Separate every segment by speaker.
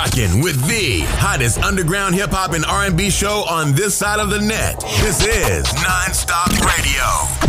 Speaker 1: rocking with the hottest underground hip hop and R&B show on this side of the net. This is NonStop Radio.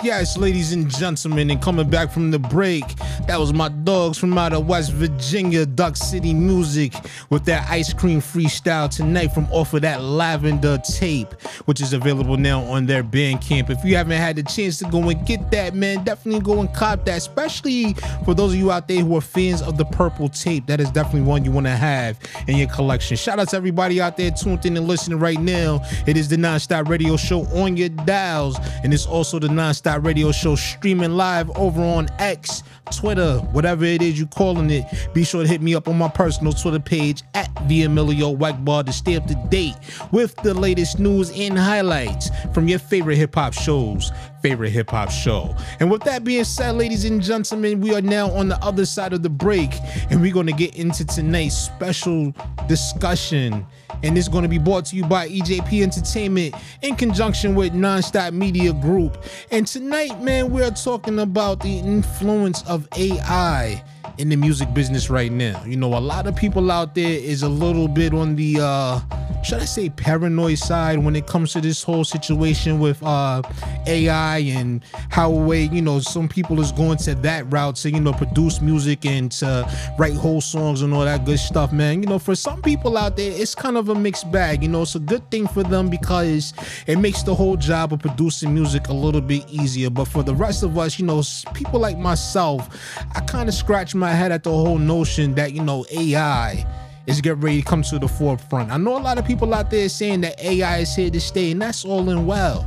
Speaker 2: Yes, ladies and gentlemen, and coming back from the break, that was my dogs from out of West Virginia, Duck City Music, with that ice cream freestyle tonight from off of that Lavender tape, which is available now on their Bandcamp. If you haven't had the chance to go and get that, man, definitely go and cop that, especially for those of you out there who are fans of the Purple tape. That is definitely one you want to have in your collection. Shout out to everybody out there tuned in and listening right now. It is the NonStop Radio Show on your dials, and it's also the NonStop Radio Show streaming live over on X, Twitter, whatever it is you calling it. Be sure to hit me up on my personal Twitter page at EMillio EgBar to stay up to date with the latest news and highlights from your favorite hip-hop show's favorite hip-hop show. And with that being said, ladies and gentlemen, we are now on the other side of the break, and we're going to get into tonight's special discussion. And it's going to be brought to you by EJP Entertainment in conjunction with NonStop Media Group. And tonight, man, we're talking about the influence of AI in the music business right now. You know, a lot of people out there is a little bit on the should I say paranoid side when it comes to this whole situation with AI and how you know, some people is going to that route to, you know, produce music and to write whole songs and all that good stuff, man. You know, for some people out there, it's kind of a mixed bag. You know, it's a good thing for them because it makes the whole job of producing music a little bit easier. But for the rest of us, you know, people like myself, I kind of scratch my head at the whole notion that, you know, AI is getting ready to come to the forefront. I know a lot of people out there saying that AI is here to stay, and that's all in well.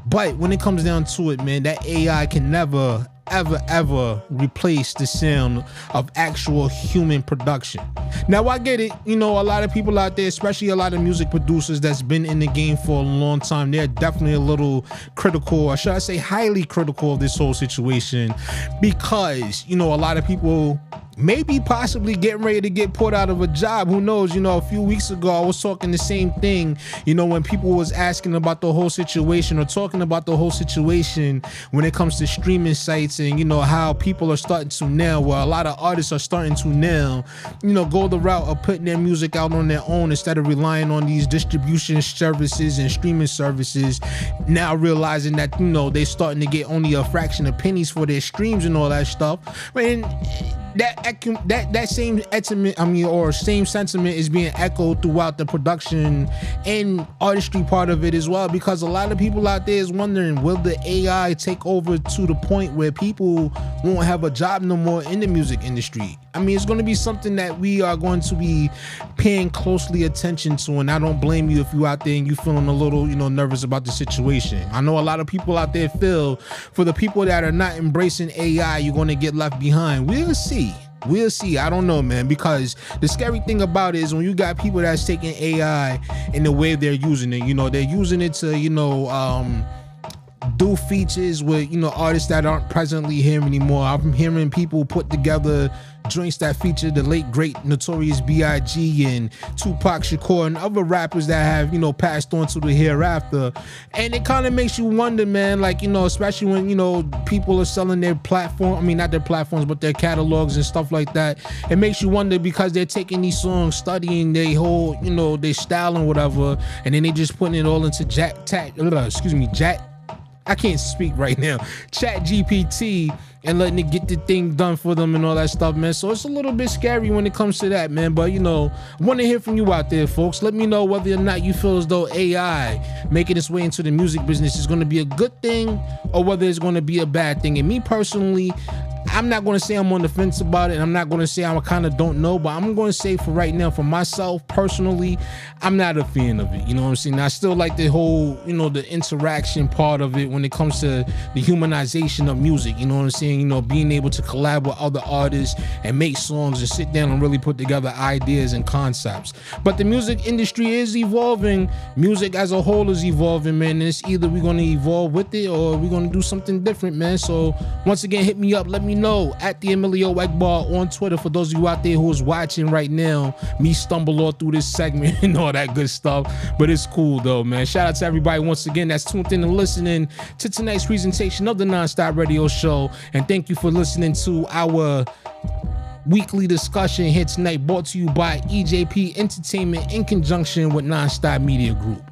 Speaker 2: But when it comes down to it, man, that AI can never, ever replace the sound of actual human production. Now, I get it. You know, a lot of people out there, especially a lot of music producers that's been in the game for a long time, they're definitely a little critical, or should I say highly critical of this whole situation, because, you know, a lot of people maybe possibly getting ready to get put out of a job. Who knows? You know, a few weeks ago, I was talking the same thing, you know, when people was asking about the whole situation or talking about the whole situation when it comes to streaming sites and, you know, how people are starting to now, well, a lot of artists are starting to now, you know, go the route of putting their music out on their own instead of relying on these distribution services and streaming services, now realizing that, you know, they're starting to get only a fraction of pennies for their streams and all that stuff. And that same sentiment, same sentiment is being echoed throughout the production and artistry part of it as well, because a lot of people out there is wondering, will the AI take over to the point where people won't have a job no more in the music industry? I mean, it's going to be something that we are going to be paying closely attention to, and I don't blame you if you out there and you feeling a little, you know, nervous about the situation. I know a lot of people out there feel, for the people that are not embracing AI, you're going to get left behind. We'll see. I don't know, man, because the scary thing about it is when you got people that's taking AI and the way they're using it, you know, they're using it to, you know, do features with, you know, artists that aren't presently here anymore. I'm hearing people put together joints that feature the late great Notorious B.I.G. and Tupac Shakur and other rappers that have, you know, passed on to the hereafter. And it kind of makes you wonder, man, like, you know, especially when, you know, people are selling their platform, I mean, not their platforms, but their catalogs and stuff like that. It makes you wonder because they're taking these songs, studying their whole, you know, their style and whatever, and then they just putting it all into I can't speak right now, Chat GPT, and letting it get the thing done for them and all that stuff, man. So it's a little bit scary when it comes to that, man. But, you know, I want to hear from you out there, folks. Let me know whether or not you feel as though AI making its way into the music business is going to be a good thing or whether it's going to be a bad thing. And me personally, I'm not going to say I'm on the fence about it, and I'm not going to say I kind of don't know, but I'm going to say for right now, for myself personally, I'm not a fan of it. You know what I'm saying? I still like the whole, you know, the interaction part of it when it comes to the humanization of music. You know what I'm saying? You know, being able to collab with other artists and make songs and sit down and really put together ideas and concepts. But the music industry is evolving. Music as a whole is evolving, man. And it's either we're going to evolve with it or we're going to do something different, man. So once again, hit me up. Let me know at the EMillio EgBar on Twitter for those of you out there who is watching right now me stumble all through this segment and all that good stuff. But it's cool though, man. Shout out to everybody once again that's tuned in and listening to tonight's presentation of the NonStop Radio Show, and thank you for listening to our weekly discussion here tonight, brought to you by EJP Entertainment in conjunction with NonStop Media Group.